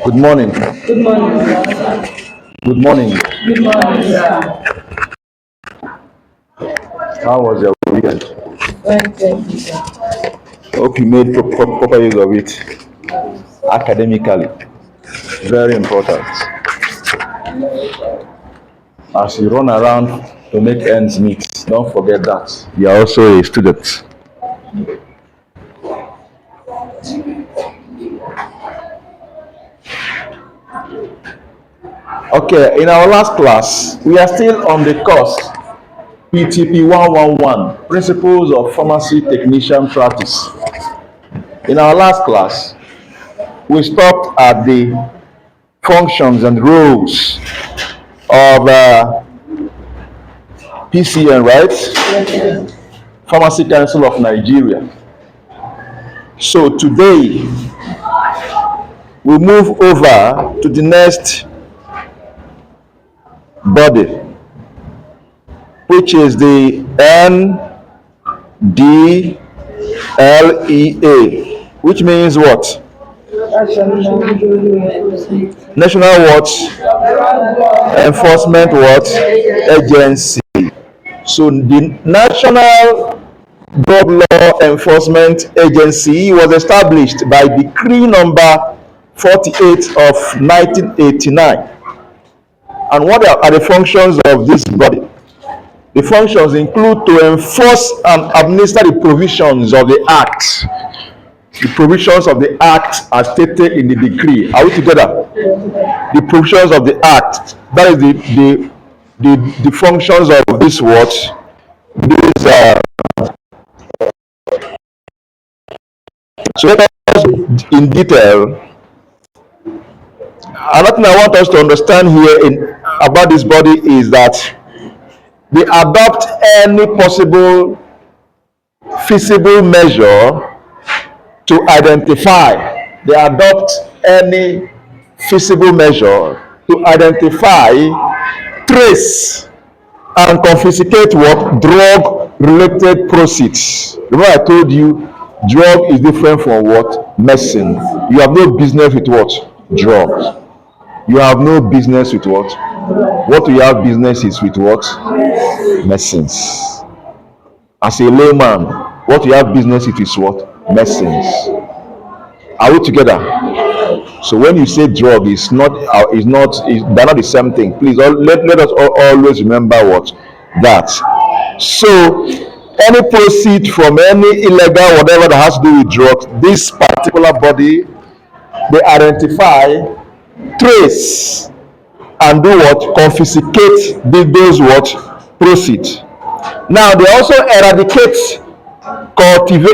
Good morning. Good morning, sir. Good morning. Good morning, sir. How was your weekend? Thank you, sir. Hope you made proper use of it academically. Very important. As you run around to make ends meet, don't forget that you are also a student. Okay, in our last class, we are still on the course PTP 111, Principles of Pharmacy Technician Practice. In our last class, we stopped at the functions and roles of PCN, right? Pharmacy Council of Nigeria. So today, we move over to the next body, which is the Ndlea, which means what? National what? Enforcement what? Agency. So the National Drug Law Enforcement Agency was established by Decree number 48 of 1989. And what are the functions of this body? The functions include to enforce and administer the provisions of the Act. The provisions of the Act are stated in the decree. Are we together? The provisions of the Act, that is the functions of this what? This, so let us in detail. Another thing I want us to understand here about this body is that they adopt any possible feasible measure to identify. They adopt any feasible measure to identify, trace, and confiscate what? Drug-related proceeds. Remember I told you, drug is different from what? Medicine. You have no business with what? Drugs. You have no business with what? What you have business is with what? Medicines. As a layman, what you have business with is what? Medicines. Are we together? So when you say drug, they're not the same thing. Please let us always remember what? That. So any proceed from any illegal whatever that has to do with drugs, this particular body, they identify, trace, and do what? Confiscate those what? Proceed. Now they also eradicate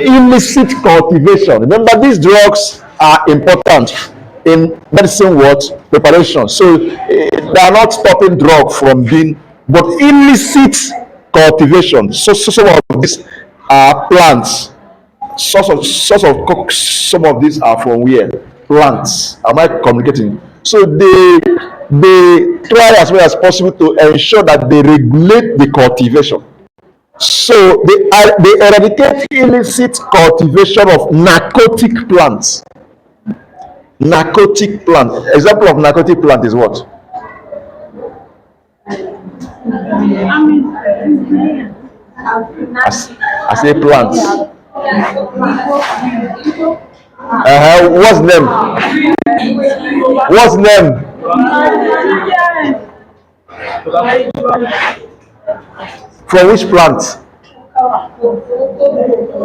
illicit cultivation. Remember, these drugs are important in medicine what? Preparation. So they are not stopping drug from being, but illicit cultivation. So some of these are plants. Some of these are from where? Plants. Am I communicating? So they try as well as possible to ensure that they regulate the cultivation. So they eradicate illicit cultivation of narcotic plants. Narcotic plant. Example of narcotic plant is what? I say plants. What's name? What's name? From which plant?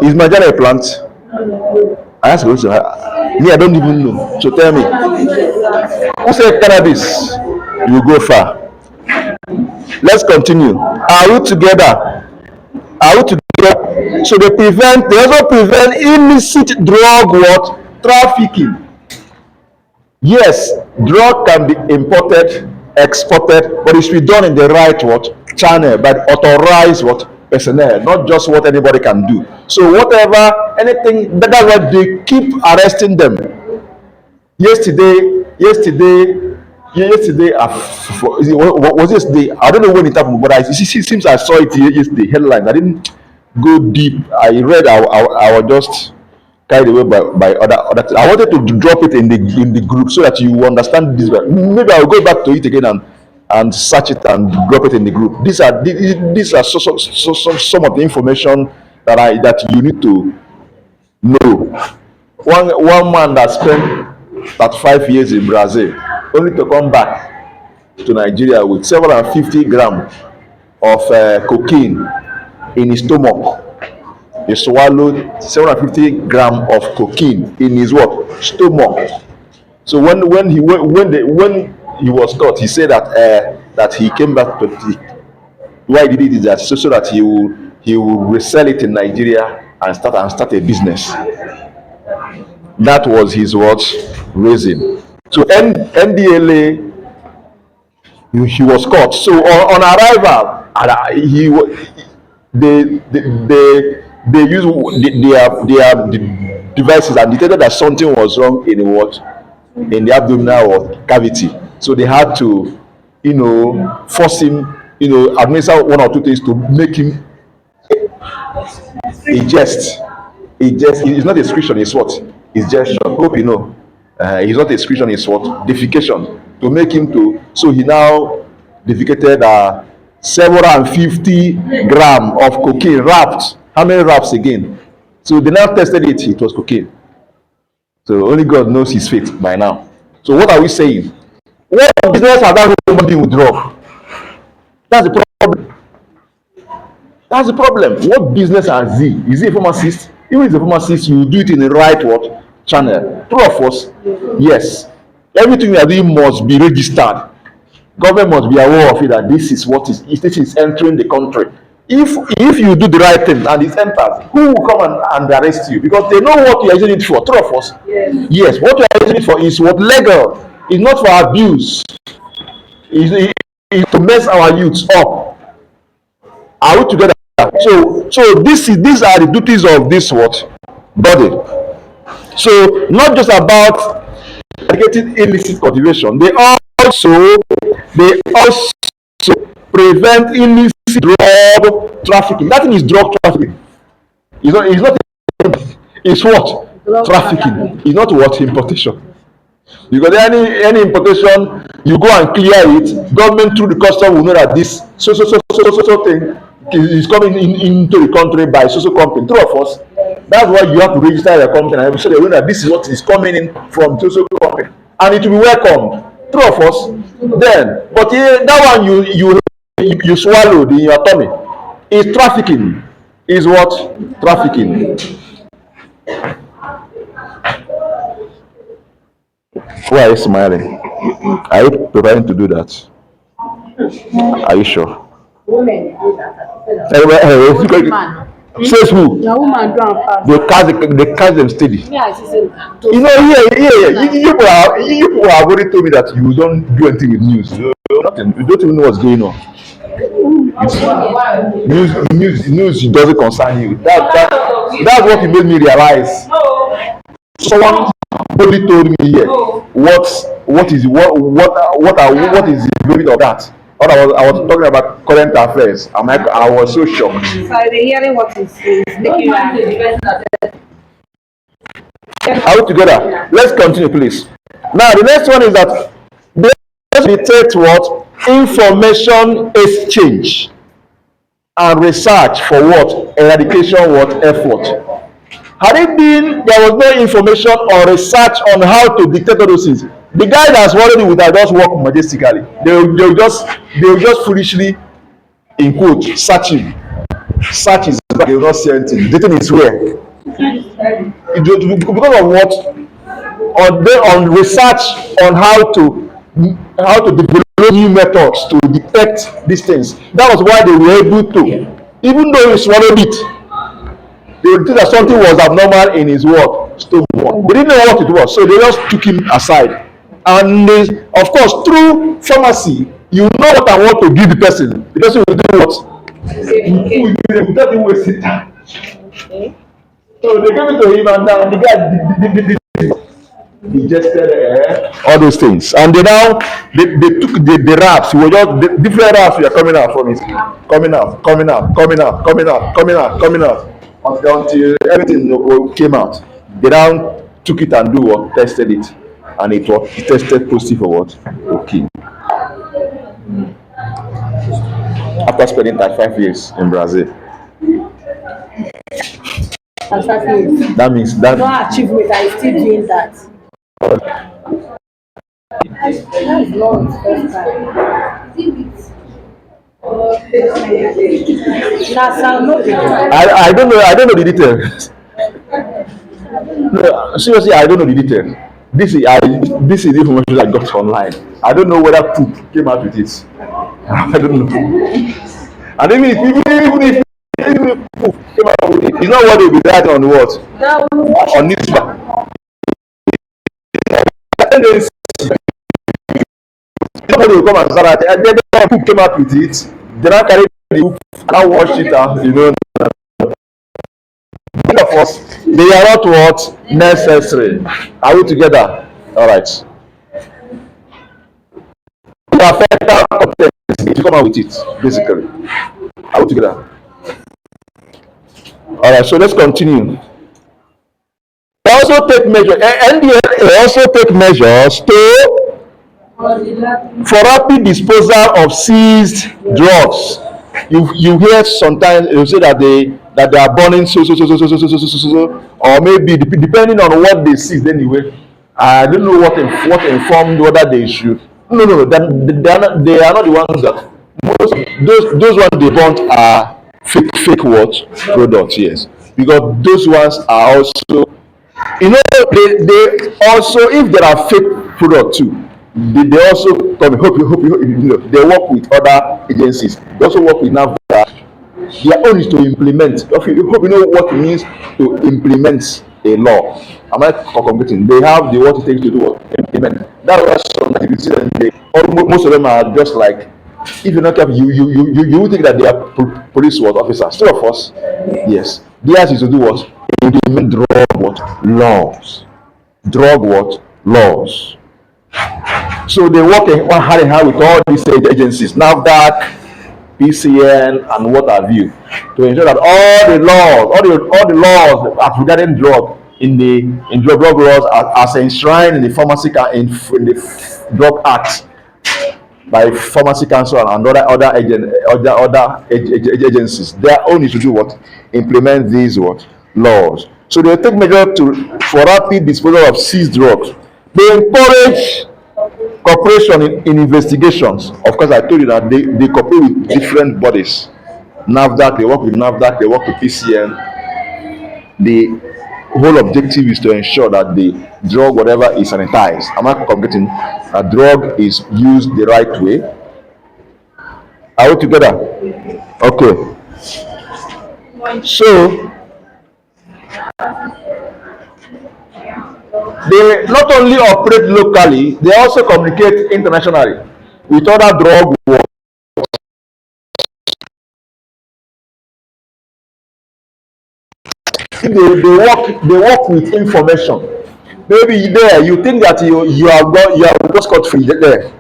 Is Majana a plant? I ask you. Me, I don't even know. So tell me. Who said cannabis? You go far. Let's continue. Are we together? Are we together? So they also prevent illicit drug what? Trafficking. Yes, drug can be imported, exported, but it should be done in the right what? Channel, by authorized what? Personnel, not just what anybody can do. So whatever, anything, that's why they keep arresting them. Yesterday, was yesterday? I don't know when it happened, but it seems I saw it yesterday. Headline. I didn't go deep. I read. I was just carried away by other things. I wanted to drop it in the group so that you understand this. Maybe I'll go back to it again and search it and drop it in the group. These are some of the information that you need to know. One man that spent 35 years in Brazil only to come back to Nigeria with 750 grams of cocaine in his stomach. He swallowed 750 grams of cocaine in his what? Stomach. So when he was caught, he said that he came back to why he did it is that so that he will resell it in Nigeria and start a business. That was his reason. So Ndlea, he was caught. So on arrival, they use their devices and detected that something was wrong in the abdominal cavity. So they had to, force him, administer one or two things to make him ingest. It's not excretion, it's what? It's gesture. Hope you know. It's not excretion, it's what? Defecation. To make him to. So he now defecated 750 grams of cocaine wrapped. How many wraps again? So they now tested it. It was cocaine. So only God knows his fate by now. So what are we saying? What business has that human being with drug? That's the problem. That's the problem. What business has he? Is he a pharmacist? Even if he's a pharmacist, you do it in the right channel. True of us? Yes. Everything we are doing must be registered. Government must be aware of it that this is entering the country. If you do the right thing and it enters, who will come and arrest you? Because they know what you are using it for. True of us? Yes. What you are using it for is legal. It's not for abuse. It's to mess our youths up. Are we together? So these are the duties of this body. So not just about getting illicit cultivation, they also prevent illicit drug trafficking. That thing is drug trafficking. It's not it's what? Drug trafficking. It's not what? Importation. Because any importation, you go and clear it, government through the custom will know that this so thing is coming into the country by so company. True of us? That's why you have to register your company and so they know that this is what is coming in from so company. And it will be welcomed. True of us? Then, but that one you swallowed in your tummy is trafficking. Is what? Trafficking. Why are you smiling? Are you preparing to do that? Are you sure? Women do that. Says who? The woman do and pass. They catch them steady. Yeah, she said. You people have already told me that you don't do anything with news. Nothing. You don't even know what's going on. News doesn't concern you. That's what made me realize. Someone only told me here what is the meaning of that. I was talking about current affairs. I was so shocked. So I've been hearing what is making you angry. Are we together? Let's continue, please. Now, the next one is that they facilitate what? Information exchange and research for what? Eradication effort. Had it been there was no information or research on how to detect all those things, the guy that's worried with that just walk majestically. They'll just foolishly, in quote, search him. Search his back, they will not see anything. The thing is where? Because of what? On research on how to develop new methods to detect these things. That was why they were able to, even though he swallowed it, they would think that something was abnormal in his stomach. They didn't know what it was, so they just took him aside. And of course, through pharmacy, you know what I want to give the person. The person will do what? Will tell him waste time. So they gave it to him, and now the guy he just said all those things. And they took the raps. He was just different raps were coming out from it, coming out until everything came out. They now took it and do what? Tested it. And it tested positive for what? Okay. After spending 35 years in Brazil. That means that no achievement, I still doing that. That's not first time. I don't know the details. No, seriously, I don't know the details. This is the information I got online. I don't know whether poop came out with it. I don't know. And even if poop came out with it, it's not what they'll be writing on what? On newspaper. Somebody will come and start that. And then poop came out with it. They now carry the poop and wash it out. Of course, they are not what necessary. Are we together? All right. The federal competence to come out with it, basically. Are we together? All right. So let's continue. They also take measures. Ndlea also take measures for rapid disposal of seized drugs. You hear sometimes you say that they are burning so, or maybe depending on what they seize anyway. I don't know what informed whether they should. No. They are not the ones that those ones they burnt are fake what products. Yes, because those ones are also they also, if there are fake products too, they also come. Hope you they work with other agencies. They also work with Nafdac. Their own is to implement. Hope you know what it means to implement a law. Am I competing? They have the what it takes to do what implement. That's why sometimes you see them. Most of them are just like, if you're not careful, you would think that they are police officers. Still of us, yes. Theirs is to do what? Implement drug what? Laws. Drug what? Laws. So they work hand in hand with all these agencies, Nafdac, PCN, and what have you, to ensure that all the laws as regarding drug in drug laws as enshrined in the Pharmacy in the Drug Act by Pharmacy Council and other agencies. Their own is to do what? Implement these what? Laws. So they take measures for rapid disposal of seized drugs. They encourage cooperation in investigations. Of course, I told you that they cooperate with different bodies. Nafdac, they work with Nafdac, they work with PCN. The whole objective is to ensure that the drug, whatever, is sanitized. Am I communicating? A drug is used the right way. Are we together? Okay. So they not only operate locally, they also communicate internationally with other drug wars. They work with information. Maybe there you think that you have just got free there.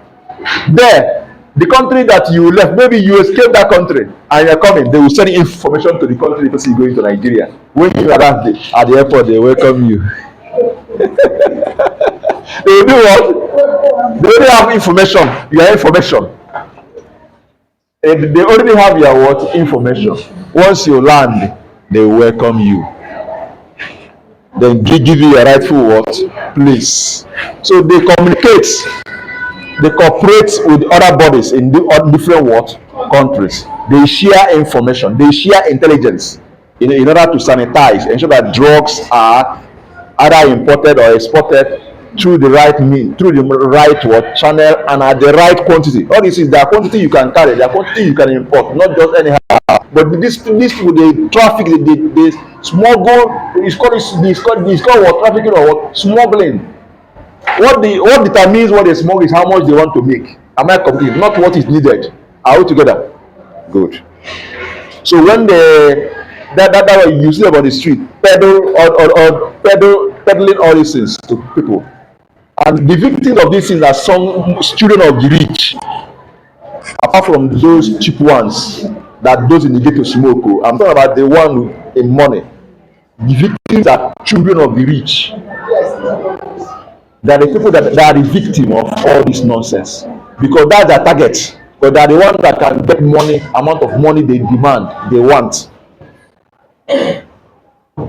The country that you left, maybe you escaped that country and you're coming, they will send information to the country because you're going to Nigeria. When you are at the airport, they welcome you. They will do what? They already have information, your information. And they already have your what? Information. Once you land, they welcome you. Then give you your rightful what? Place. So they communicate. They cooperate with other bodies in different what? Countries. They share information. They share intelligence in order to sanitize, ensure that drugs are either imported or exported through the right means, through the right what channel, and at the right quantity. All this is the quantity you can carry, the quantity you can import, not just anyhow. But this people, they traffic, they smuggle. It's called what? Trafficking or what? Smuggling. What determines what they smuggle is how much they want to make. Am I complete? Not what is needed. Are we together? Good. So when that way you see about the street, peddling all these things to people, and the victims of these things are some children of the rich. Apart from those cheap ones that those in the ghetto smoke, I'm talking about the one in money. The victims are children of the rich. They are the people that are the victim of all this nonsense because that's their target. Because they are the ones that can get money, amount of money they demand, they want.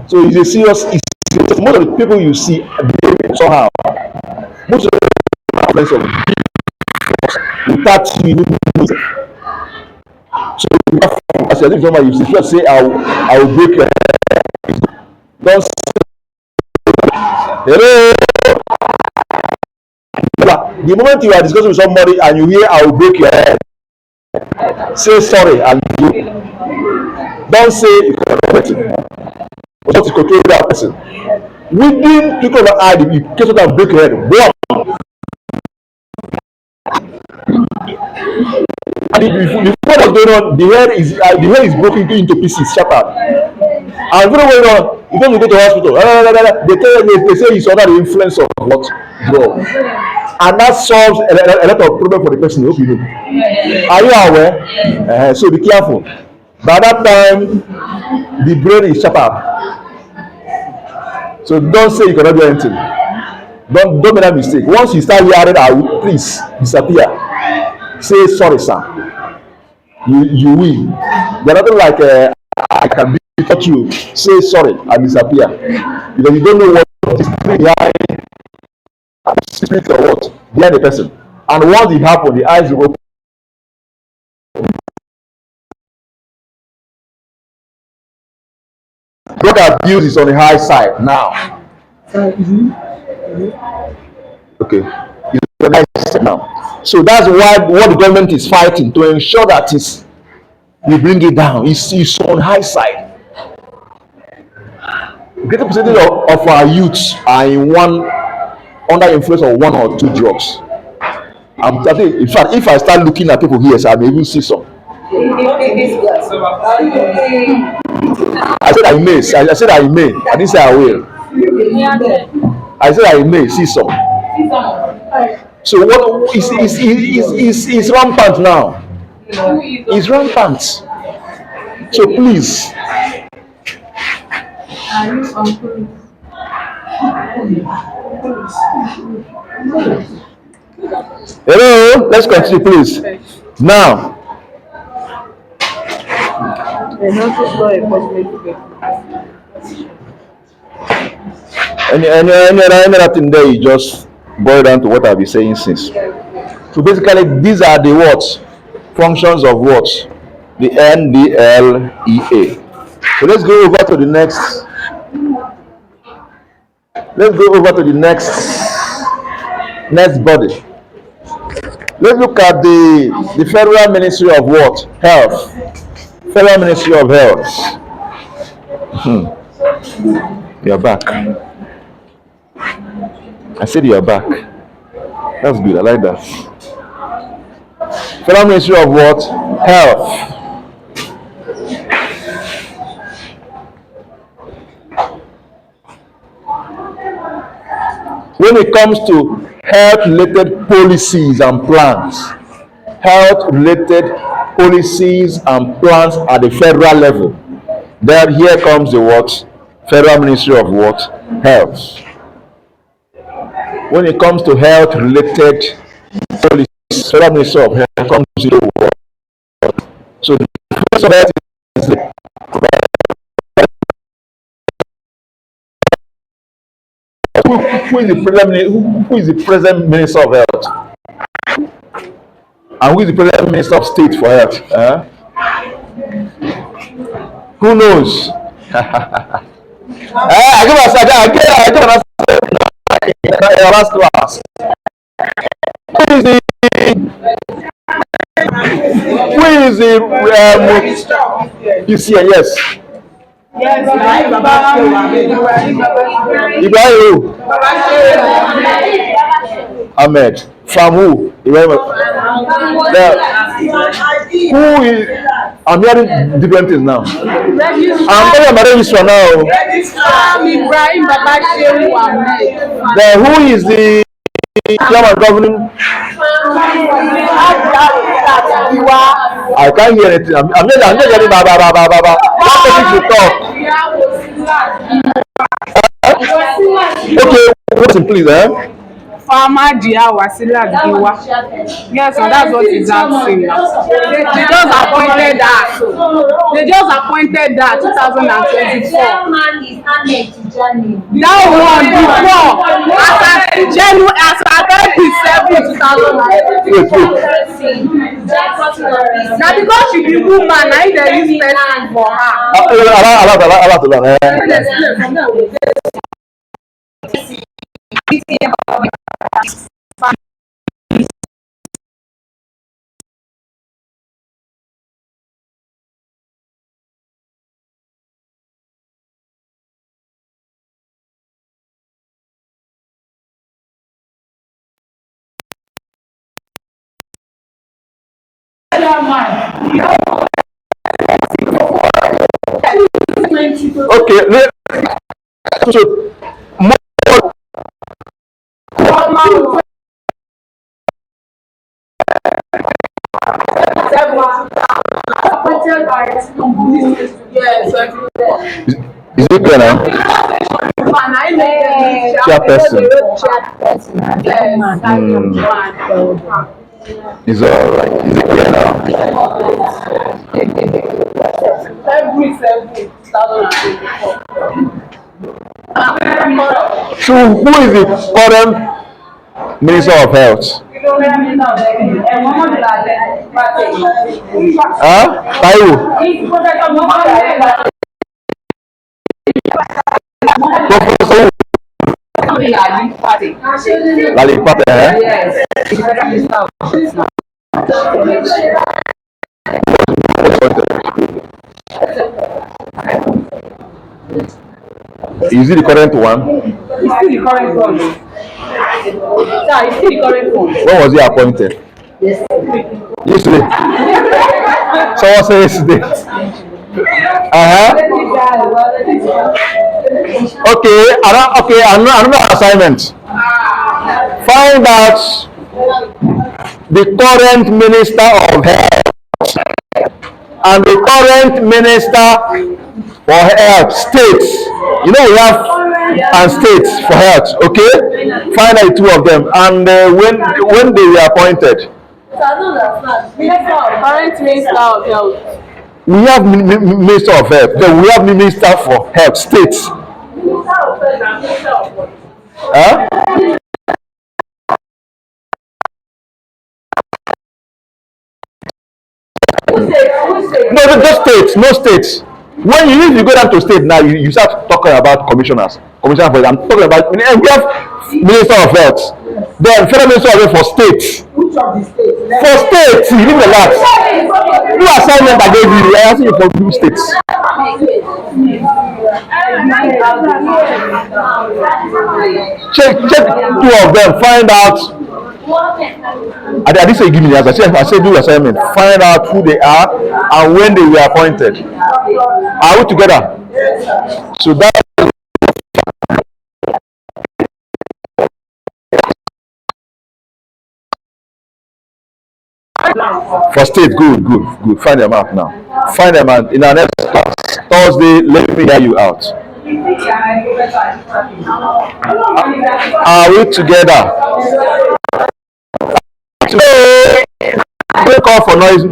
So it's a serious. Most of the people you see somehow, most of them are friends of without you even know. So as you somebody, you just say, I will break your head. Don't say, hello. The moment you are discussing with somebody and you hear, I will break your head, say sorry and do. Don't say you cannot person. Or to control that person. Within people that eye, you catch it and break your head. Boom. And before what's going on, the head is broken into pieces, shattered. And what's going on? You don't go to the hospital. They tell you, they say it's under the influence of what? Drug. And that solves a lot of problem for the person. Hope you know. Are you aware? So be careful. By that time, the brain is shattered. So don't say you cannot do anything. Don't make that mistake. Once you start hearing, I will please disappear. Say sorry, sir. You will. They're nothing like I can be touch you. Say sorry and disappear. Because you don't know what is behind spirit or what behind the person. And once it happens, the eyes will open. Drug abuse is on the high side now. Okay. It's on the high side now. So that's why what the government is fighting to ensure that you bring it down. It's on the high side. Greater percentage of our youths are under influence of one or two drugs. I'm telling you, in fact, if I start looking at people here, so I may even see some. I said I may. I said I may. I didn't say I will. I said I may see some. So what is rampant now? It's rampant. So please. Hello, let's continue, please. Now. Any other thing there, you just boil down to what I've been saying since. So basically, these are the words, functions of what? The Ndlea. So let's go over to the next. Let's go over to the next body. Let's look at the Federal Ministry of what? Health. Federal Ministry of Health. You're back. I said you're back. That's good. I like that. Federal Ministry of what? Health. When it comes to health-related policies and plans, health-related policies and plans at the federal level, then here comes the what? Federal Ministry of what? Health. When it comes to health-related policies, Federal Ministry of Health comes to the what? So the Ministry of Health is the who is the present Minister of Health? And who is the present Minister of State for Health? Who knows? I give a last class. Who is the you see, yes. Yes, Ibrahim. Ahmed. From who? Ibrahim. Who is? I'm hearing different things now. I'm telling my registrar now. Ibrahim Babashehu Ahmed. Then who is the chairman governing? I can't hear anything. I'm not getting baba. What should talk? Okay, what's in please, eh? Farmer Dia Wasila Giwa. Yes, and that's what he's asking now. They just appointed that. They just appointed that 2024. That one before. As January, as at December 2019. Now because she be woman, I dey use person for her. Okay, so is it clear now? Chairperson. It's all right. Is it clear now? So who is the current Minister of Health? Huh? Taiwo. Professor Lali Pate, eh? Yes. Is it the current one? It's still the current one. Sir, it's still the current one. When was he appointed? Yesterday. Someone say yesterday. Okay, another assignment. Find out the current Minister of Health and the current Minister for Health states. You know we have and states for health. Okay, find out the two of them and when they were appointed. Current Minister of Health. We have Minister of Health. Then we have Minister for Health states. Huh? No, just states, no states. When you go down to state now, you start talking about commissioners. Commissioner for I'm talking about we have Minister of Health. Then Federal Minister of Health for states. Which of the states? For states, you need the last. Do assignment I gave you. I asked you for two states. Check two of them. Find out. I didn't say give me the answer. I said do assignment. Find out who they are and when they were appointed. Are we together? So that. For state, good. Find them out now. Find them out in our next class. Thursday, let me hear you out. Are we together? Don't call for noise.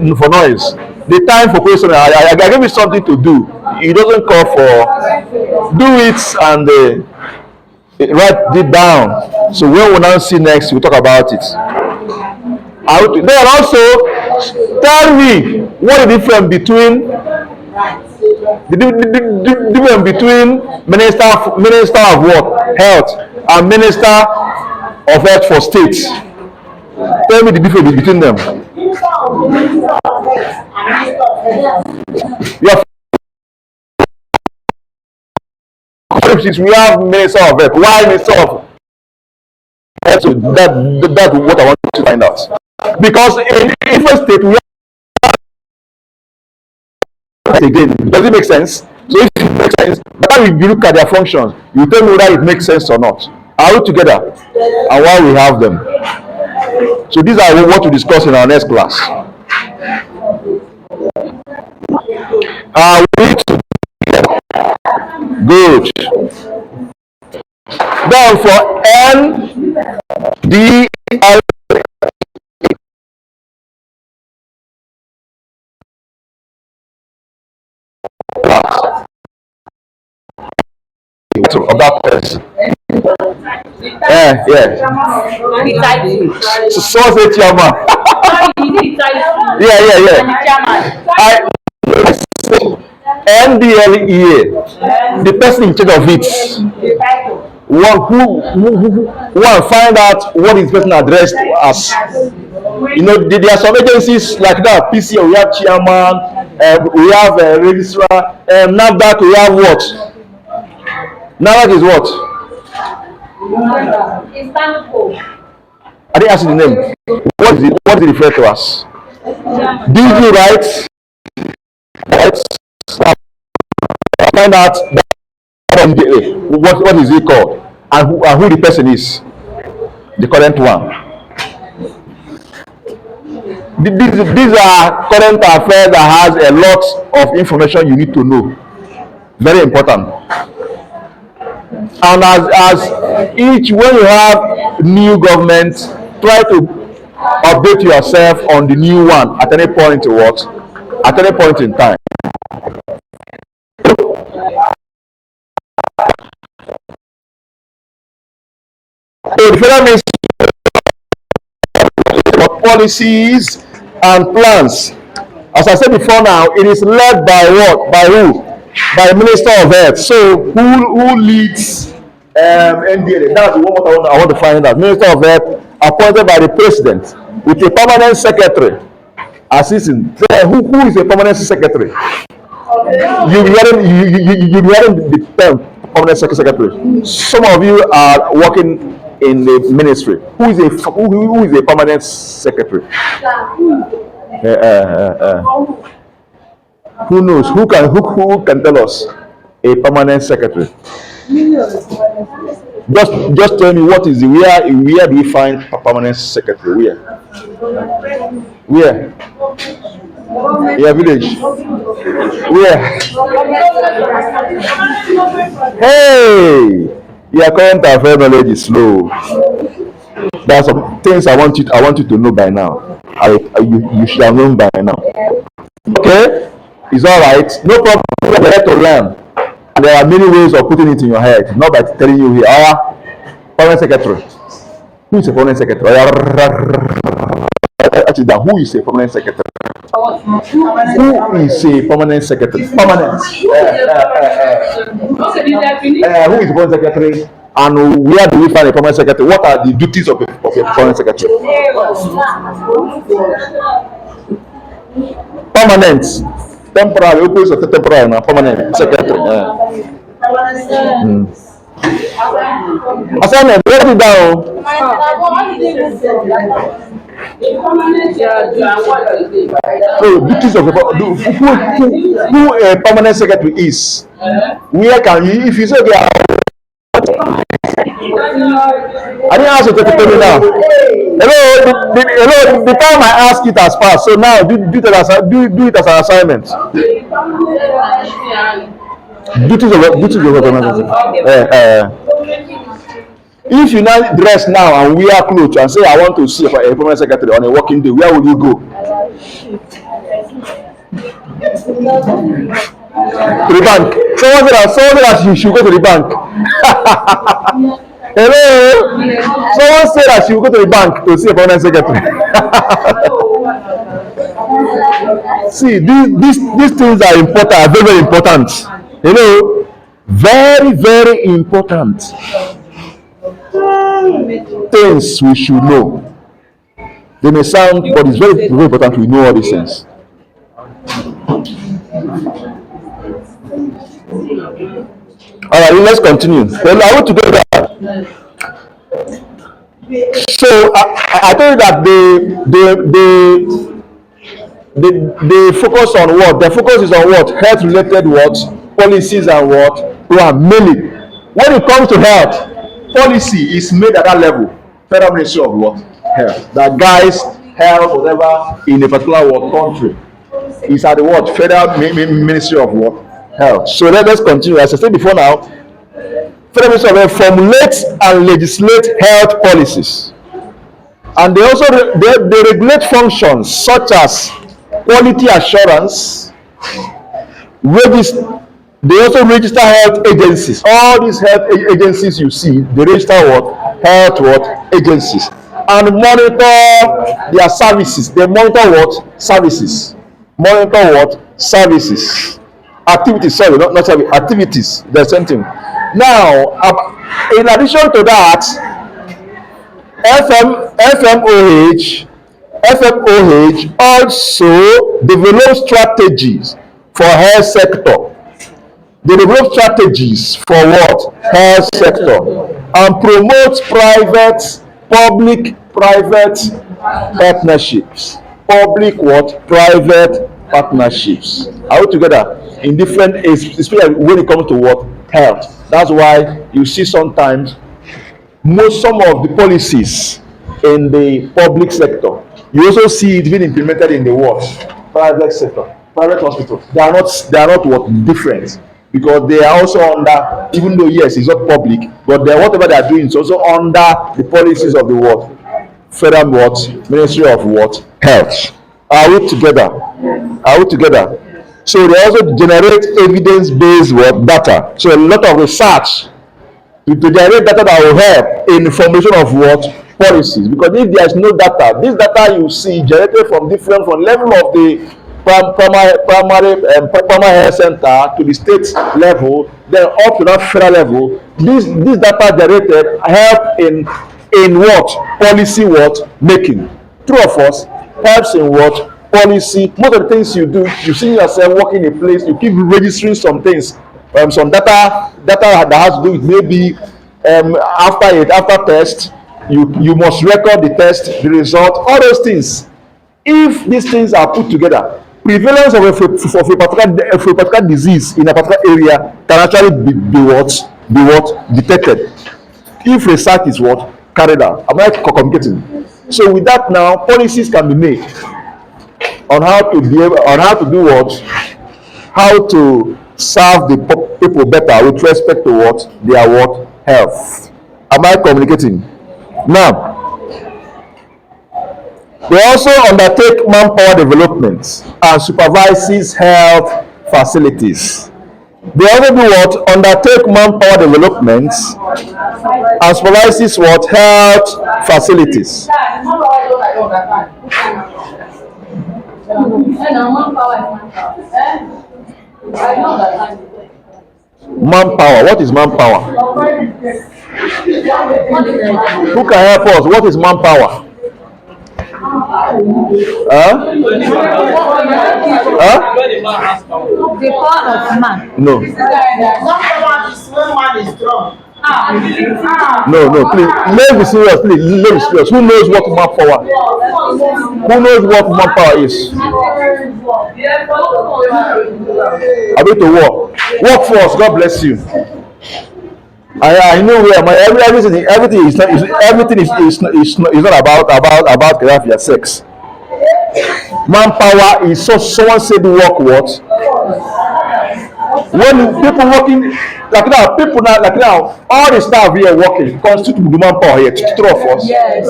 The time for question, I give you something to do. It doesn't call for do it and write it down. So when we now see next, we'll talk about it. Then also tell me what the difference between Minister of what? Health and Minister of Health for states. Tell me the difference between them. We have Minister of Health. Why Minister of Health? So that's what I want to find out. Because in different state we have again. Does it make sense? So if it makes sense, now you look at their functions, you tell me whether it makes sense or not. Are we together? And why we have them? So these are what to discuss in our next class. We need to Good. Then for NDLEA, of that person. Yeah. So say chairman. Yeah. I NDLEA, the person in charge of it, one find out what is person addressed as. You know, there are some agencies like that. PCA, we have chairman, we have registrar, Nafdac, we have what? Nafdac is what? I didn't ask you the name. What is it? What does it refer to as? DG, right? Find out what is it called and who the person is, the current one. These are current affairs that has a lot of information you need to know. Very important. And as each, when you have new government, try to update yourself on the new one at any point in what? At any point in time. So the federal ministry of policies and plans, as I said before now, it is led by what? By who? By the Minister of Health. So who leads Ndlea? That's what I want to find out. Minister of Health appointed by the President with a permanent secretary assisting. So who is a permanent secretary? You'll be hearing the term permanent secretary. Some of you are working in the ministry. Who is a permanent secretary? Who knows? Who can tell us a permanent secretary? Just tell me what is the where do we find a permanent secretary? Where? Yeah, village. Where? Hey, your current affair knowledge is slow. There are some things I want you to know by now. You should have known by now. Okay, it's all right. No problem. You have to learn. And there are many ways of putting it in your head, not by telling you here. Permanent secretary. Who is a permanent secretary? Actually, who is a permanent secretary? Who is a permanent secretary? Permanent. Who is a permanent secretary? And where do we find a permanent secretary? What are the duties of a permanent secretary? Permanent. Temporary. Who is a temporary and permanent secretary? Assignment, write it down. So, duties of who a permanent secretary is. Where can you, if you say, okay, I didn't ask you to tell me now. Hello, the time I ask it has passed. So now do it as an assignment. Duties of a permanent secretary. If you now dress now and wear clothes and say I want to see a permanent secretary on a working day, where will you go? To the bank. Someone said that you should go to the bank. Hello? Someone said that she will go to the bank to see a permanent secretary. See, these things are important, are very, very important. You know, very, very important things we should know. They may sound, but it's very, very important we know all these things. All right, let's continue. Well, I want to go there. So I told you that they focus on what? The focus is on what? Health related what? Policies and what? Plan mainly. When it comes to health, policy is made at that level. Federal Ministry of what? Health. That guys health whatever in a particular what country is at the what? Federal Ministry of what? health. So let's continue. As I said before now, Federal Ministry of Health formulates and legislate health policies. And they also they regulate functions such as quality assurance, they also register health agencies. All these health agencies you see, they register health agencies, and monitor their services. They monitor services. Monitor services. Activities. Sorry, not service. Activities. The same thing. Now, in addition to that, FMOH also develop strategies for health sector. They develop strategies for health sector, and promote public-private partnerships. Private partnerships. Are we together? In different, especially when it comes to health. That's why you see sometimes some of the policies in the public sector, you also see it being implemented in the private sector, private hospitals. They are not different, because they are also under, even though yes, it's not public, but whatever they are doing is also under the policies of the Federal Ministry of Health. Are we together? So they also generate evidence-based data. So a lot of research to generate data that will help in the formulation of policies. Because if there is no data, this data you see generated from level of the primary health center to the state level, then up to that federal level. This data generated help in policy making. True of us, helps in policy. Most of the things you do, you see yourself working in a place, you keep registering some things, some data that has to do with maybe after test, you must record the test, the result, all those things. If these things are put together, prevalence of a particular disease in a particular area can actually be detected if research is carried out. Am I communicating? So with that now, policies can be made on how to serve the people better with respect to their health. Am I communicating? Now, they also undertake manpower development and supervises health facilities. They also do undertake manpower development and supervises health facilities. Manpower. What is manpower? Who can help us? What is manpower? The power of man. No. No, please. Let's be serious, please. Let's be serious. Who knows what manpower? Who knows what manpower is? I beg to work. Workforce. God bless you. I know where my everything is not about your sex. Manpower is someone said work when people working like now, all the staff here working constitute the manpower here. True of us. Yes.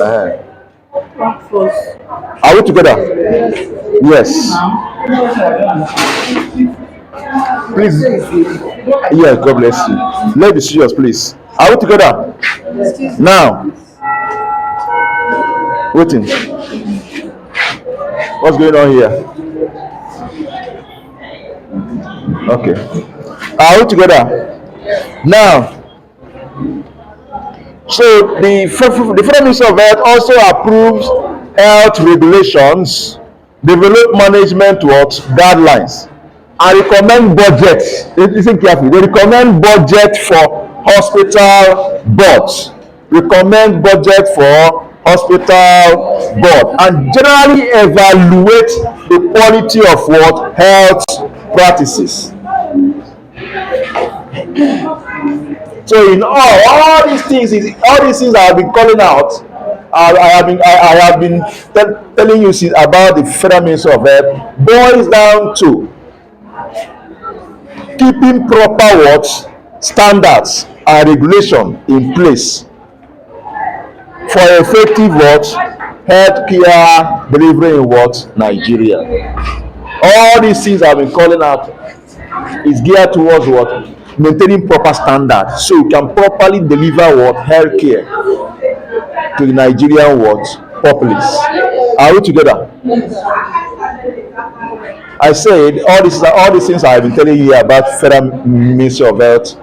Are we together? Yes. Please. Yes, God bless you. Let's be serious, please. Are we together? Now. Waiting. What's going on here? Okay. Are we together? Now. So the Federal Ministry of Health also approves health regulations, develop management guidelines, and recommend budgets. Listen carefully. They recommend budget for hospital boards. Recommend budget for hospital board, and generally evaluate the quality of health practices. So in all these things I have been calling out, I have been telling you about the Federal Ministry of Health, boils down to keeping proper what standards and regulation in place for effective what healthcare delivery in what Nigeria. All these things I've been calling out is geared towards what maintaining proper standards so you can properly deliver what healthcare to the Nigerian what populace. Are we together? I said all these things I've been telling you about Federal Ministry of Health.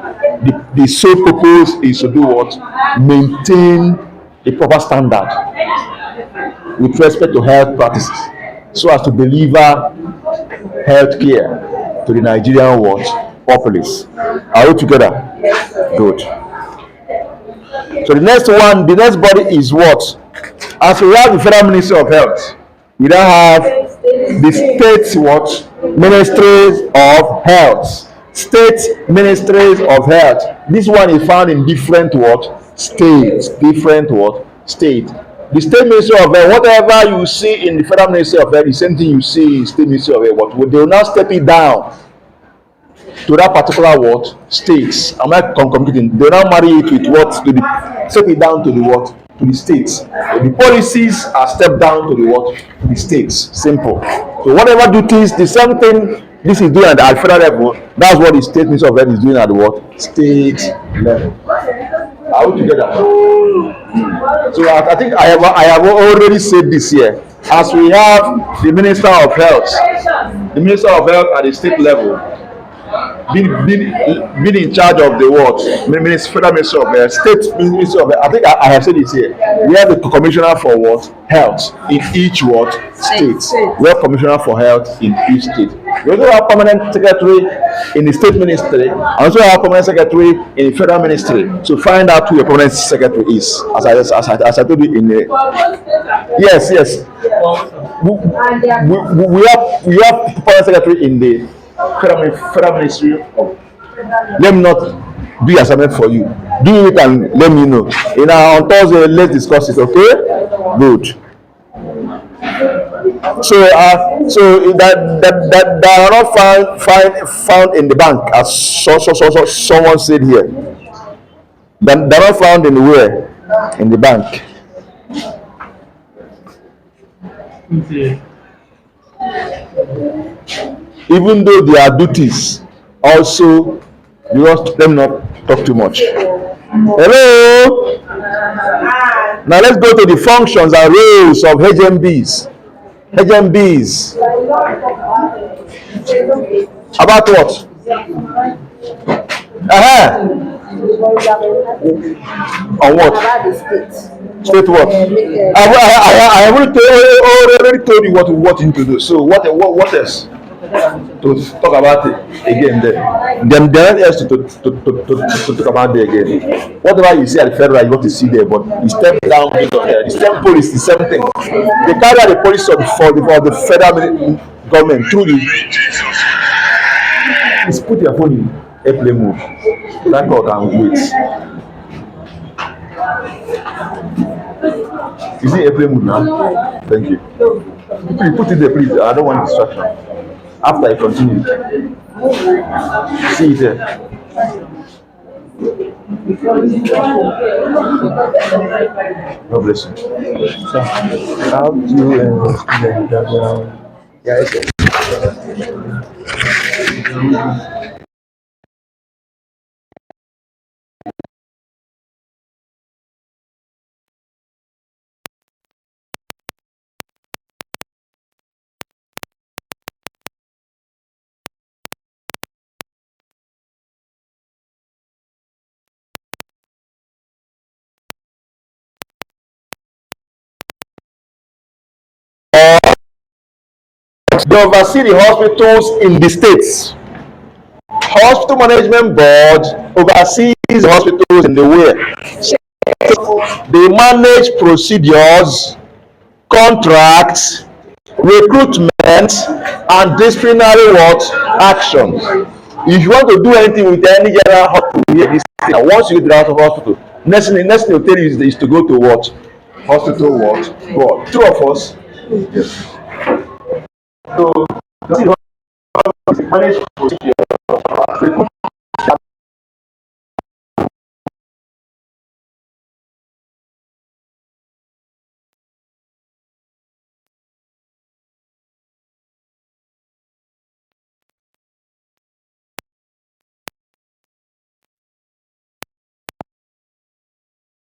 The sole purpose is to do what? Maintain the proper standard with respect to health practices, so as to deliver health care to the Nigerian what populace. Are we together? Good. So the next body is what? As we have the Federal Ministry of Health, we now have the state what? Ministries of Health. State ministries of health. This one is found in different what? States. Different what? State. The state ministry of health, whatever you see in the Federal Ministry of Health, the same thing you see in state ministry of health. What? They will now step it down to that particular what? States. I'm not communicating. They will now marry it with what? To the step it down to the what? To the states. The policies are stepped down to the what? To the states. Simple. So whatever duties, the same thing this is doing at the federal level, that's what the state ministry of health is doing at the what? State level. Are we together? So I think I have already said this here. As we have the Minister of Health, the Minister of Health at the state level, being in charge of the what? Federal Ministry of Health, State Ministry of Health. I think I have said this here. We have the Commissioner for what? Health in each what? State. We have Commissioner for Health in each state. We also have permanent secretary in the state ministry, and also have permanent secretary in the federal ministry. So find out who your permanent secretary is. As I told you in the yes. We have permanent secretary in the federal ministry. Let me not do assignment for you. Do it and let me know. On Thursday, let's discuss it. Okay? Good. So that are not found in the bank, as someone said here. They're not found in where? In the bank. Even though there are duties, also you must let them not talk too much. Hello. Now let's go to the functions and roles of HMBs. HMBs. About what? On what? State what? I already told you what we want him to do. So what else? To talk about it again there. Then there else to talk about there again. Whatever you see at the federal, you want to see there, but you step down here. The same police, the same thing. They carry out the police for the federal government through the. Please put your phone in airplane mode. That God can wait. Is it airplane mode now? Thank you. Please put it there, please. I don't want distraction. After I continue, see it there. God bless you. How do you yes. They oversee the hospitals in the states. Hospital Management Board oversees the hospitals in the way. They manage procedures, contracts, recruitment, and disciplinary actions. If you want to do anything with any general hospital here, once you get out of hospital, next thing they'll tell you is to go to what? Hospital board. Two of us. Yes. So manage procedure,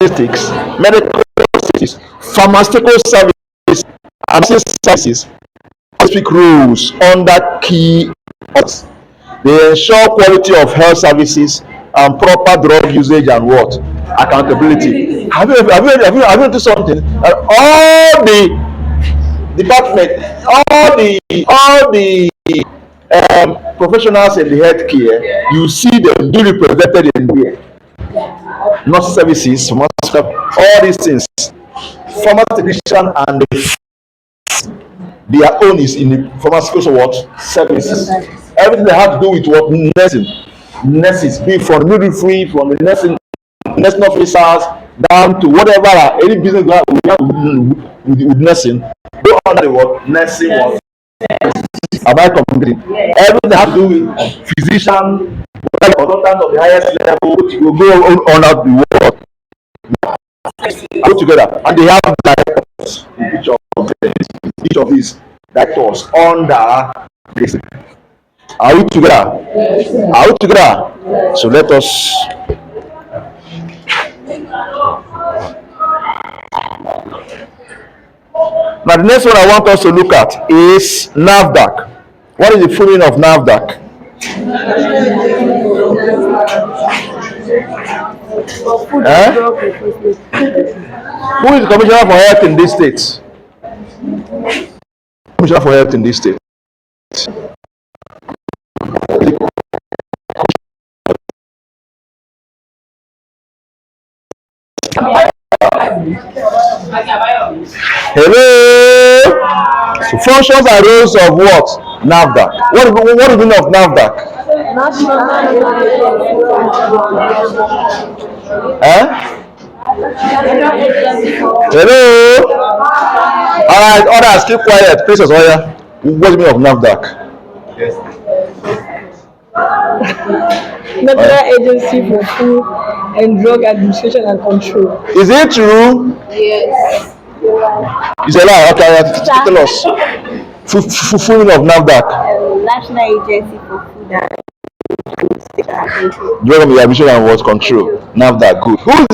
statistics, medical services, pharmaceutical services, and services specific rules under key audits. They ensure quality of health services and proper drug usage and what accountability. Have you noticed something? All the department, all the professionals in the healthcare, you see them duly represented in there. Nurse services, all these things. Pharmacy technician and their own is in the pharmaceutical what services. Everything they have to do with what nursing, nurses, be from midwifery, from the nursing officers down to whatever any business that we have with nursing, go under the what nursing what. Am I completing? Everything they have to do with physician, consultant of the highest level, will go on out the world. Go together, and they have directors in each of these directors under this. Are we together? Are we together? So let us. Now the next one I want us to look at is Nafdac. What is the full meaning of Nafdac? Eh? Who is the Commissioner for Health in this state? Commissioner for Health in this state. Hello. So functions and roles of what? Nafdac. What is the meaning of Nafdac? Eh? Hello. All right, others keep quiet. Please, Oya. What's the meaning of Nafdac? National Agency for Food and Drug Administration and Control. Is it true? Yes. It's a lie. Okay, tell us. Full meaning of Nafdac. National Agency for Food and Control. Drug Administration and what control? Nafdac. Good. Who is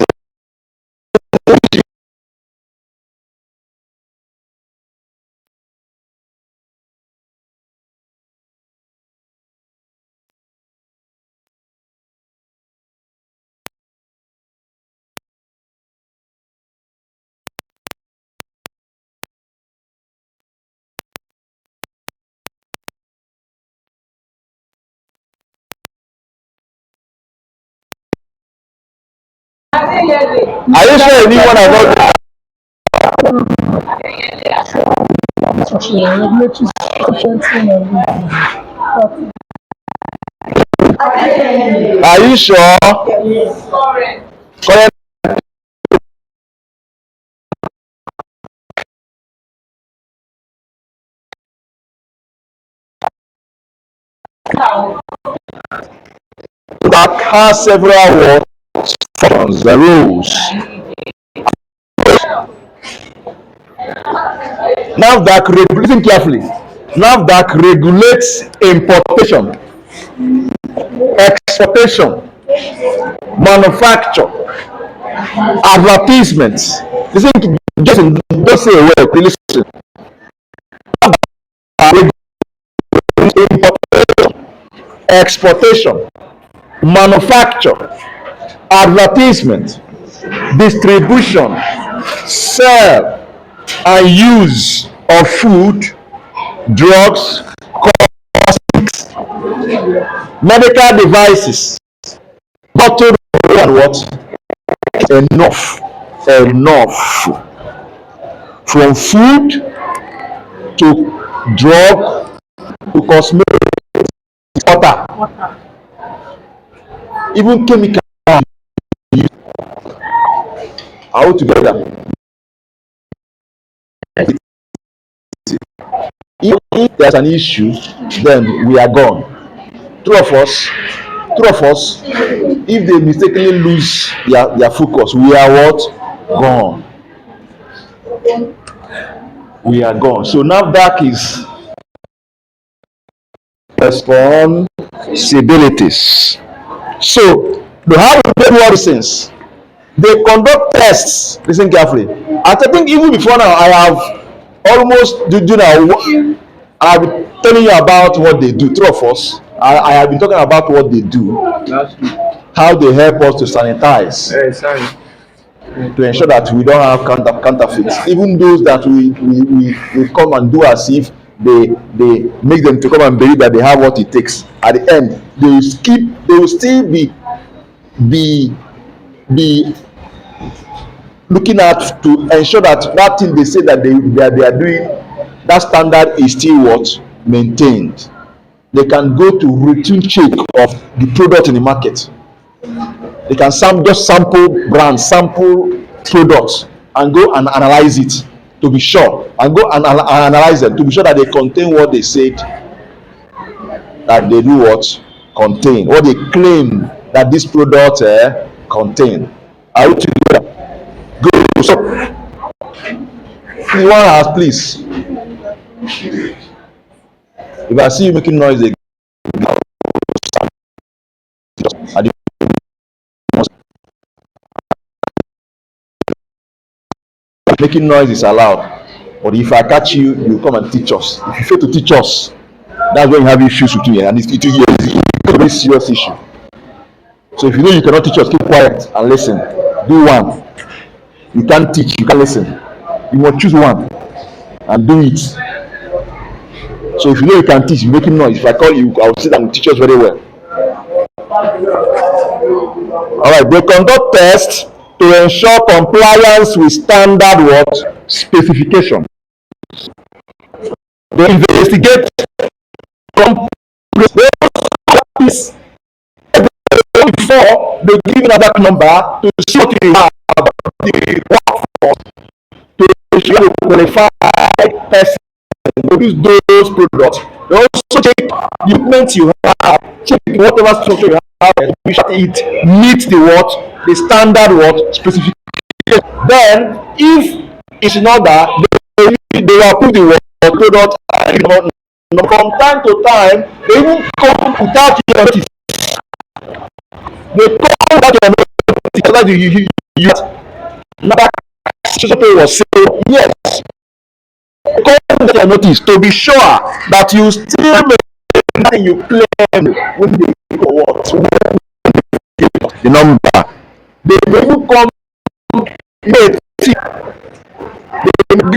Are you sure anyone has not? Are you sure? Correct. That has several words, functions, the rules. Nafdac listen carefully. Nafdac regulates importation, exportation, manufacture, advertisements. Listen, just say a word. Listen. Importation, exportation, manufacture, advertisement, distribution, sale, and use of food, drugs, cosmetics, medical devices, bottled water and what? Enough. From food to drug to cosmetics, water, even chemical. Are we together? If there's an issue, then we are gone. Two of us, if they mistakenly lose their focus, we are what? Gone. We are gone. So Nafdac is responsibilities. So how do they do all these things? They conduct tests. Listen carefully. I think even before now, I have almost I've been telling you about what they do. Two of us. I have been talking about what they do. How they help us to sanitize. To ensure that we don't have counterfeits. Even those that we come and do as if they make them to come and believe that they have what it takes. At the end, they will still be looking at to ensure that that thing they say that they are doing, that standard is still what? Maintained. They can go to routine check of the product in the market. They can just sample brands, sample products, and go and analyze it to be sure, and go and analyze them to be sure that they contain what they said that they do what? Contain. What they claim that this product contain. Are you together? Good. So, one has, please. If I see you making noise again, making noise is allowed. But if I catch you, you come and teach us. If you fail to teach us, that's when you have issues with me, and it's a very serious issue. So if you know you cannot teach us, keep quiet and listen. Do one. You can't teach, you can't listen. You must choose one and do it. So if you know you can teach, you're making noise. If I call you, I will sit and teach us very well. All right, they conduct tests to ensure compliance with standard what? Specification. They investigate companies before they give you another number to see what you have the workforce to ensure you qualify person to produce those products. They also check the equipment you have, check whatever structure you have, it meets the what? The standard what? Specification. Then, if it's not that, they will approve the what? Product. From time to time, they even come without your notice. They come without your notice. You Nafdac was saying yes. Come without your notice to be sure that you still maintain you claim when they go what? The number. They will come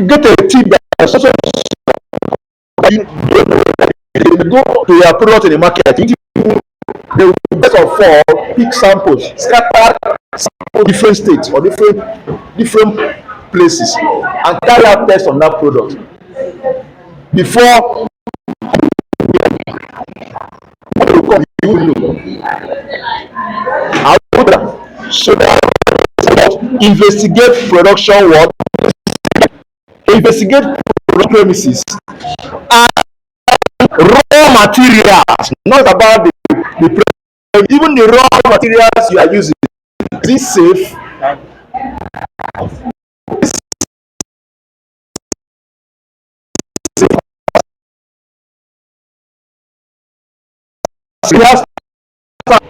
get a tip that also they go to your product in the market. They will best of all pick samples, scatter samples different states or different places, and carry out tests on that product before you come. You know. So that investigate production what? Investigate production premises and raw materials. Not about the even the raw materials you are using. Is it safe?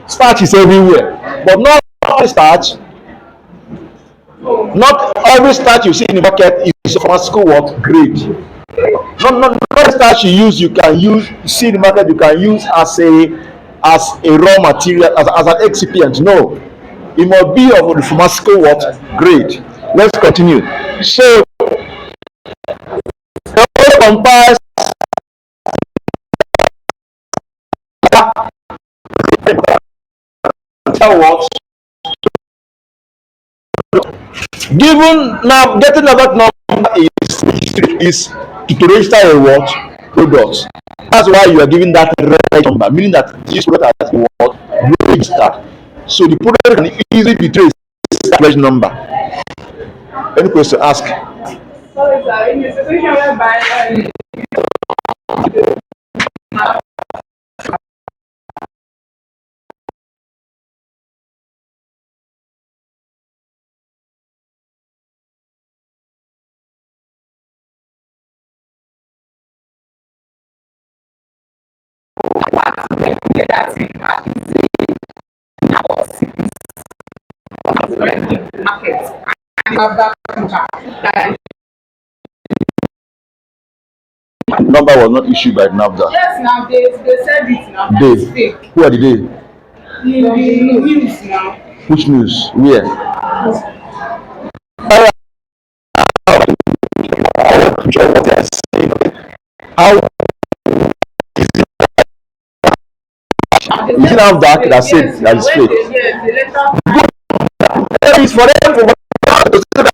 Starch is everywhere, but not all starch. Not every starch you see in the market is pharmaceutical what grade. Not starch you can use see in the market you can use as a raw material as an excipient. No, it must be of the pharmaceutical what grade. Let's continue. So the compile what given now getting that number is to register a what product. That's why you are giving that red number, meaning that this product has been what registered. So the product can easily be traced that red number. Any question? Ask. Sorry, sir. In the situation whereby market. And Nafdac that Number was not issued by Nafdac. yes, now they said it now. That is They. fake. Who are the they? In the news now. Which news? Where? What they are saying. How is it Nafdac that said that is fake? Yes, the letter. It's for them to say that.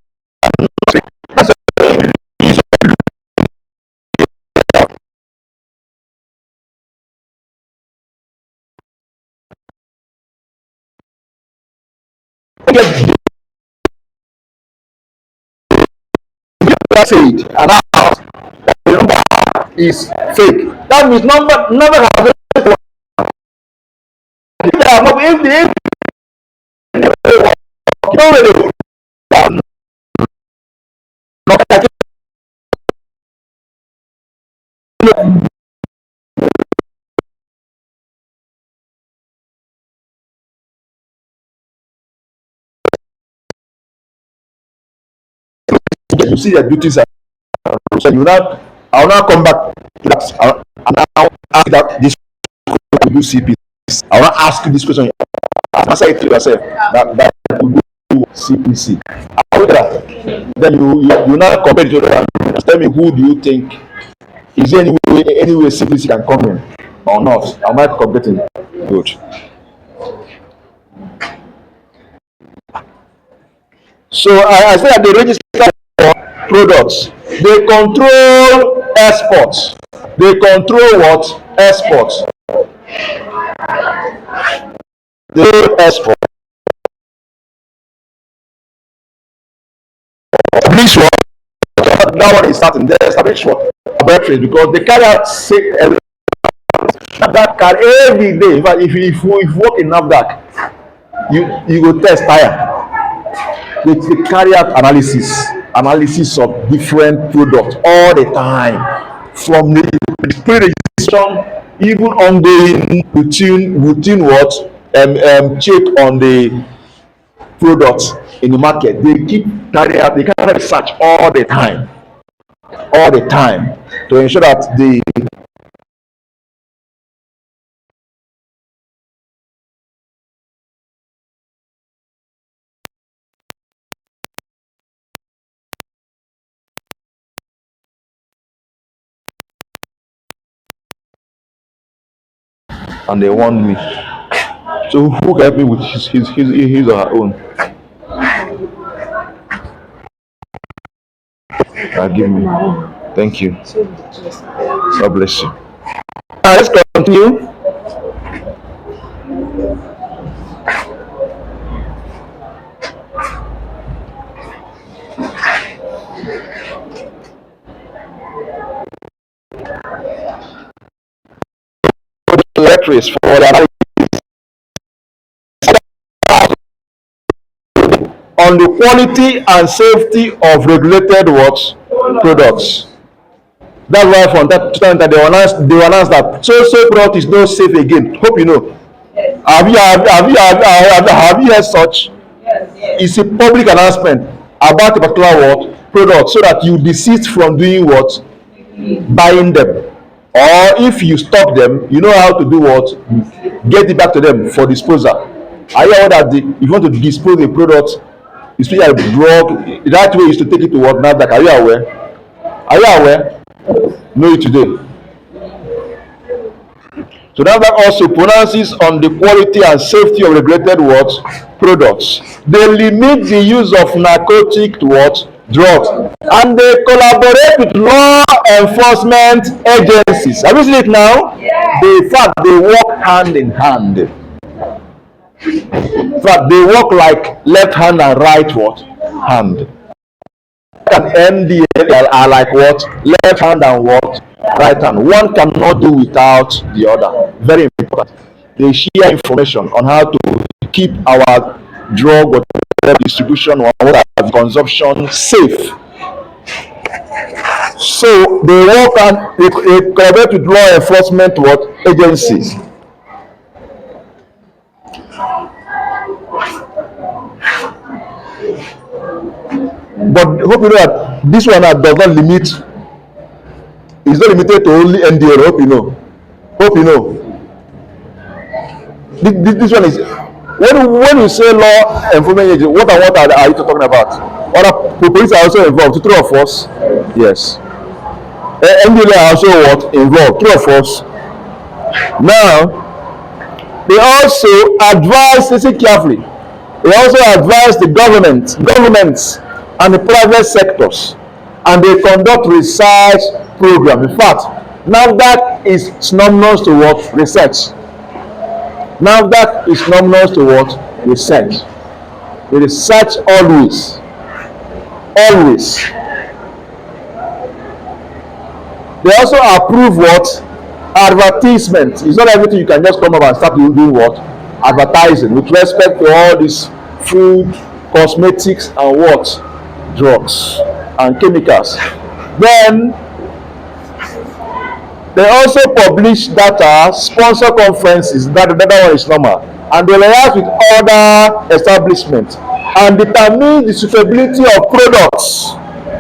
Said and now the number is fake. That means number has if they don't really you see their duties are so you now I'll now come back to that. I'll now ask that this you CP. I'll now ask you this question. Answer it to yourself. That you do CPC. After that, then you now compare it to the tell me who do you think is there any way CPC can come in or not? Am I competing? Good. So I said that they register for products. They control exports. They control what? Exports. They export. Establish what? That one is starting. They establish what? Laboratories because they carry out that car every day. In fact, if you work in Nafdac, you go test tire. They carry out analysis of different products all the time, from the pre-registration, even ongoing routine what check on the products in the market. They carry out research all the time to ensure that the and they warned me. So who can help me with his or her own? Give me. Thank you. God bless you. Let's continue. Directories for the on the quality and safety of regulated what products. That's why from that time that they will announce that so product is not safe again. Hope you know. Have you heard such? It's a public announcement about a particular what product, so that you desist from doing what, buying them, or if you stop them, you know how to do what, get it back to them for disposal. Are you aware that if you want to dispose a product, especially a drug, the right way is to take it to what, Nafdac? Are you aware? Are you aware? Know it today. So Nafdac also pronounces on the quality and safety of regulated what products. They limit the use of narcotic what drugs, and they collaborate with law enforcement agencies. Have you seen it now? Yeah. In fact, they work hand in hand. In fact, they work like left hand and right what hand. And Ndlea are like what, left hand and what, right hand. One cannot do without the other. Very important. They share information on how to keep our drug whatever distribution or whatever consumption safe. So they work and they collaborate with law enforcement what agencies. But hope you know that this one does not limit. It's not limited to only Ndlea. Hope you know. Hope you know. This one is when you say law enforcement agent, what are you talking about? Other police are also involved. True or false? Yes. Ndlea are also what involved? True or false? Now they also advise. Listen carefully. They also advise the governments and the private sectors, and they conduct research program. In fact, Nafdac is synonymous to what? Research. Nafdac is synonymous to what? Research. They research always. Always. They also approve what? Advertisement. It's not everything you can just come up and start doing what? Advertising with respect to all this food, cosmetics, and what? Drugs and chemicals. Then they also publish data, sponsor conferences. That one is normal, and they liaise with other establishments and determine the suitability of products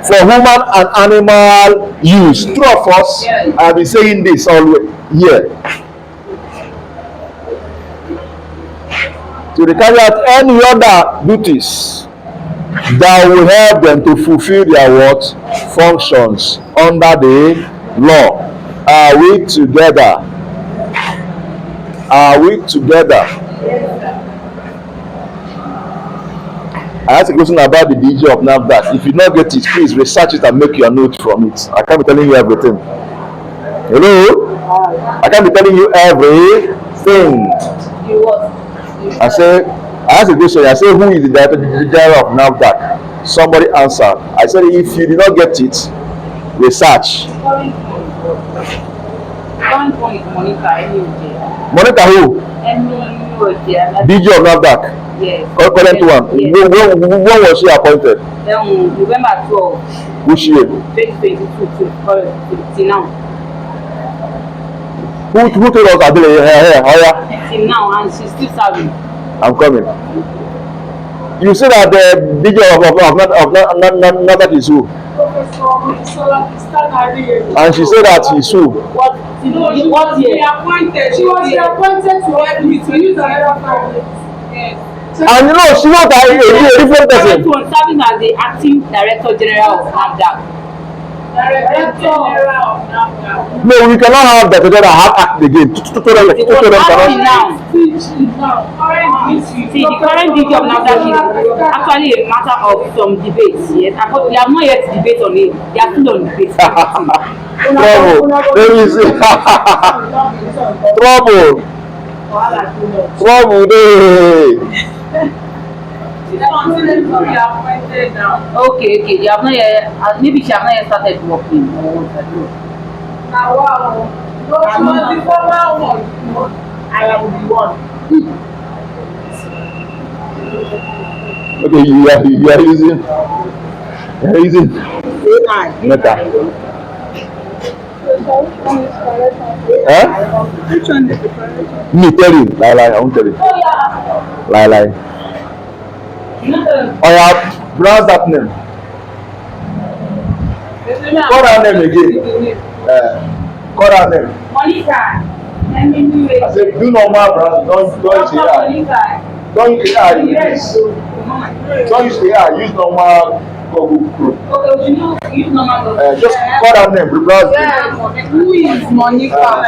for human and animal use. True or false? I have been saying this always here. To carry out any other duties that will help them to fulfill their what? Functions under the law. Are we together? Are we together? I asked a question about the DG of Nafdac. If you not get it, please research it and make your note from it. I can't be telling you everything. Hello? I can't be telling you everything. I asked a question. I said, who is the director general of Nafdac? Somebody answered. I said, if you did not get it, research. Monica who? DG of Nafdac. Yes. Current one. Yes. When was she appointed? November 12. Which year? 2022 to now. Who told us Ndlea? Till now, and she's still serving. I'm coming. You say that the DG of Nafdac is who? And she said that he's who? What year? She was appointed to everything. And you know, she was a different person. Serving as the acting director general of Nafdac. No, we cannot have that together. Have act again. See, the current DG of Nafdac is actually a matter of some debates. Yes, but we have not yet debate on it. They are still on debate. Trouble. There is trouble. Trouble there. Okay, they have not yet. Maybe she have not yet started working. Okay, you are using Meta. Huh? Which one is the correct? Me tell you, lie, I won't tell you. Lie. I have browsed that name. Call that name again. Call that name. Monica. I said, do normal browsing. Don't say that. Don't use AI. Don't use AI. Use normal Google Chrome. Okay, you use normal. Just call that name. Browse. Who is Monica?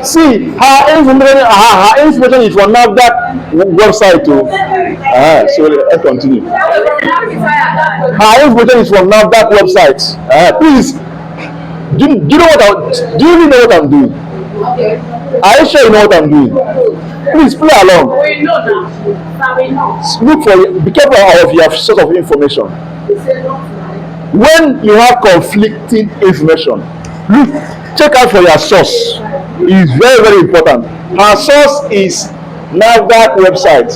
See, her information is from Nafdac website too. So let's continue. Her information is from Nafdac website. Please, do you know what I'm doing? Okay. Are you sure you know what I'm doing? Please play along. We know now. We know. Look for, be careful of your source of information. When you have conflicting information, look, check out for your source. It is very, very important. Her source is Nafdac website.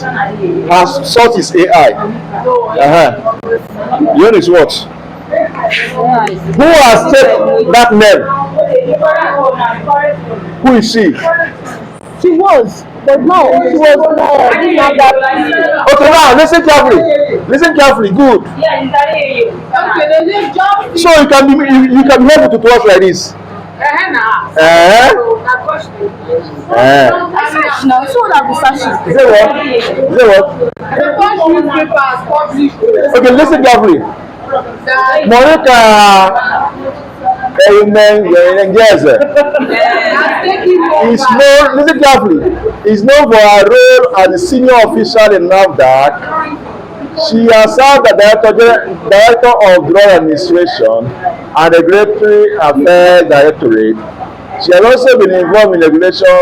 Her source is AI. Your own is what? Who has taken that name? Who is she? She was, but now she was Nafdac. Okay, now listen carefully. Listen carefully. Good. So you can be able to watch like this. Now, so that research. Is that what? Okay, listen carefully. Monica is known, listen carefully, is known for her role as a senior official in Nafdac. She has served as Director of Drug Administration and the Regulatory Affairs Directorate. She has also been involved in regulation.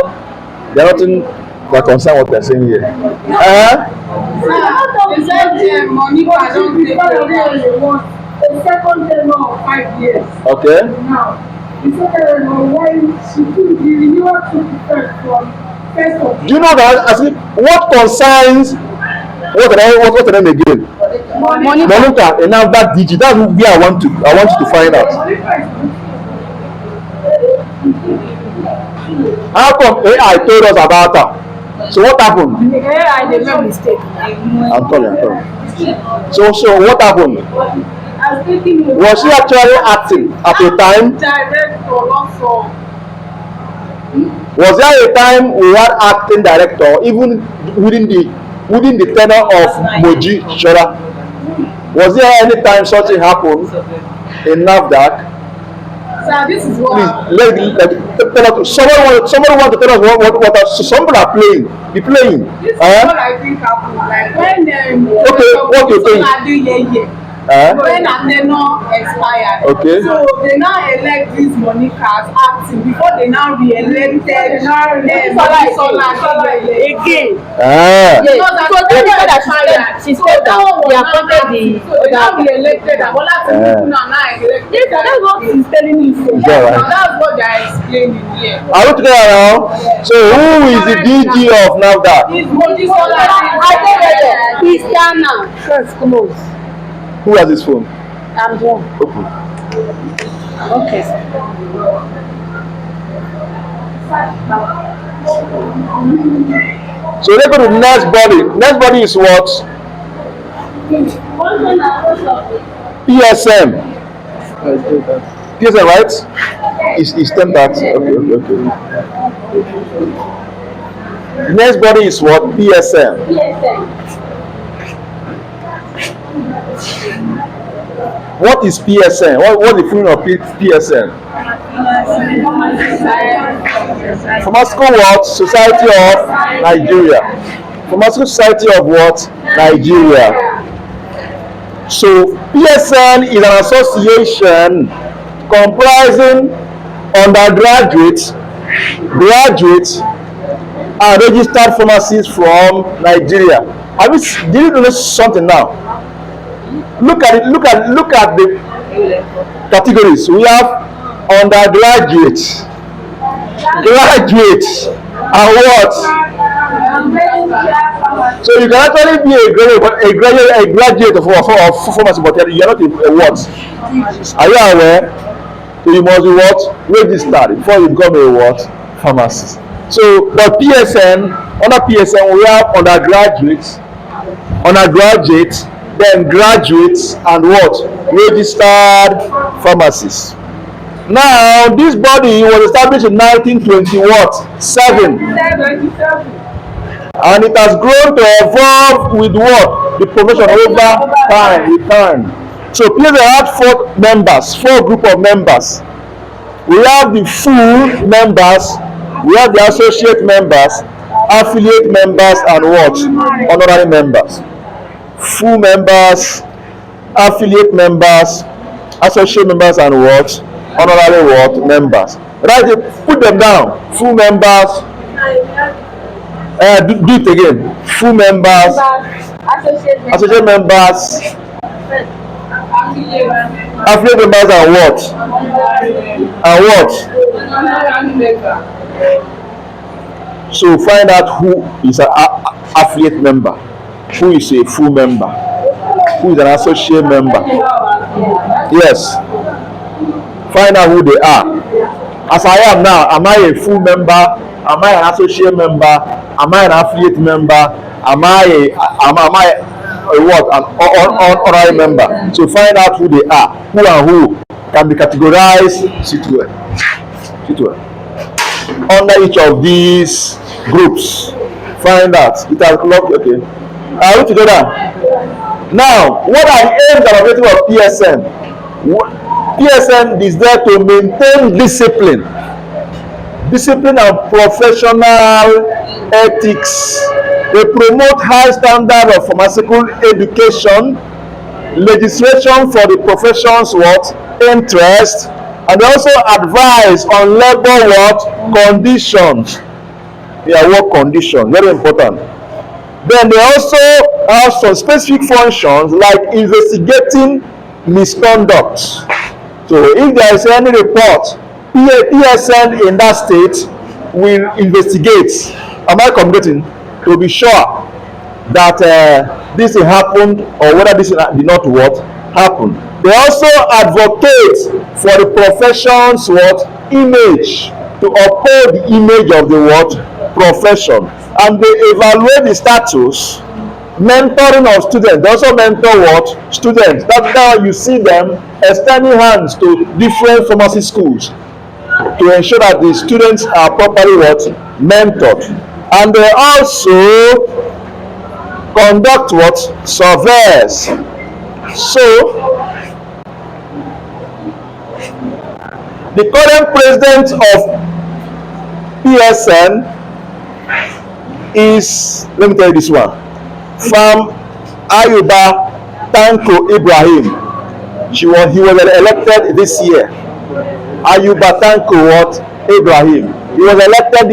There are nothing that concern what they're saying here. The second term of 5 years. Okay. Now, the second term when she took the renewal took effect from 1st of. Do you know that? As if, what concerns what the name again? Monica, and now that DG, that's where I want you to find out. How come AI told us about her? So what happened? AI they made mistake. I'm telling. So what happened? Was she actually acting at a time? Was there a time we had acting director even within the tenure of Moji Shora? Was there any time something happened in Nafdac? So this is what. Please, tell us. Somebody want to tell us what some people are playing. Be playing. This is what I think happened. Like when okay, what you think? When Ateno expired, okay. So they now elect these Monica's acting before they now re-elected again. Yes. So that she said that they appointed the now re-elected her. But that's that's what he's telling you. That's what they are explaining here. Are we together now? So who is the DG of Nafdac? It's Mojisola. Christiana. First, close. Who has his phone? I'm one. Open. Okay. So let's go to the next body. Next body is what? PSM. PSM, right? Is 10 that. Okay. Next body is what? PSM. What is PSN? What is the full of PSN? Pharmaceutical what? Society of Nigeria. Pharmaceutical Society of what? Nigeria. So PSN is an association comprising undergraduates, graduates, and registered pharmacists from Nigeria. Did you notice something now? Look at it. Look at the categories. We have undergraduates, graduates, and what? So you can actually be a graduate of pharmacy, but you're not a what? Are you aware? So you must be what? Registered before you become a what? Pharmacist. So, but under PSN, we have undergraduates, then graduates, and what? Registered pharmacists. Now, this body was established in 1927, and it has grown to evolve with what? The profession over time. So, PSN had four group of members. We have the full members, we have the associate members, affiliate members, and what? Honorary members. Full members, affiliate members, associate members, and what? honorary what? Members. Write it, put them down. Full members. Do it again. Full members, associate members, affiliate members, and what? And what? So find out who is an affiliate member, who is a full member, who is an associate member. Yes. Find out who they are. As I am now, am I a full member? Am I an associate member? Am I an affiliate member? Am I a what? An honorary member? So find out who they are. Who and who can be categorized under each of these groups. Find out. It has looked okay. Are we together? Now, what are the aims and objectives of PSN? PSN is there to maintain discipline and professional ethics. They promote high standard of pharmaceutical education, legislation for the profession's what? Interest, and they also advise on labor what? Conditions. Their work conditions, very important. Then they also have some specific functions like investigating misconduct. So if there is any report, PSN in that state will investigate. Am I communicating? To be sure that this happened or whether this did not what happen. They also advocate for the profession's what image, to uphold the image of the what profession, and they evaluate the status. Mentoring of students. They also mentor what? Students. That's how you see them extending hands to different pharmacy schools to ensure that the students are properly what? Mentored. And they also conduct what? Surveys. So the current president of PSN is, let me tell you this one, Farm Ayuba Tanko Ibrahim. He was elected this year. Ayuba Tanko what? Ibrahim. He was elected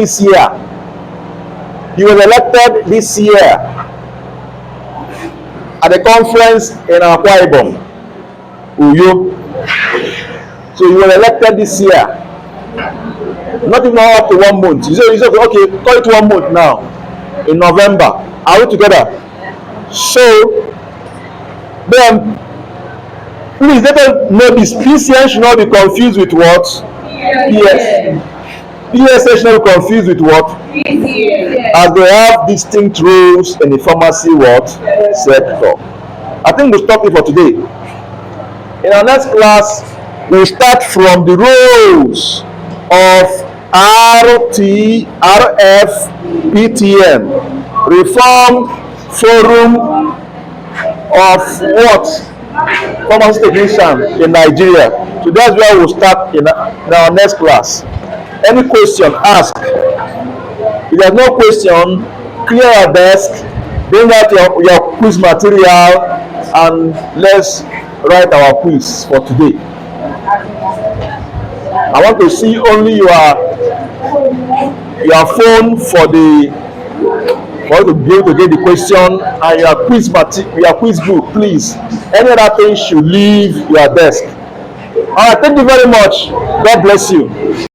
this year. At a conference in Akwa Ibom, Uyo. So he was elected this year. Not even up to 1 month. He said, okay, call it 1 month now. In November. Are we together? So, then, please let us know this. PCN should not be confused with what? PSN. PSN should not be confused with what? As they have distinct roles in the pharmacy what? Sector. I think we'll stop it for today. In our next class, we'll start from the roles of RFPTN, Reform Forum of what? Pharmacy technician in Nigeria. So that's where we'll start in our next class. Any question, ask. If there's no question, clear your desk, bring out your quiz material, and let's write our quiz for today. I want to see only your phone for you to be able to get the question, and your quiz book, please. Any other thing should leave your desk. All right, thank you very much. God bless you.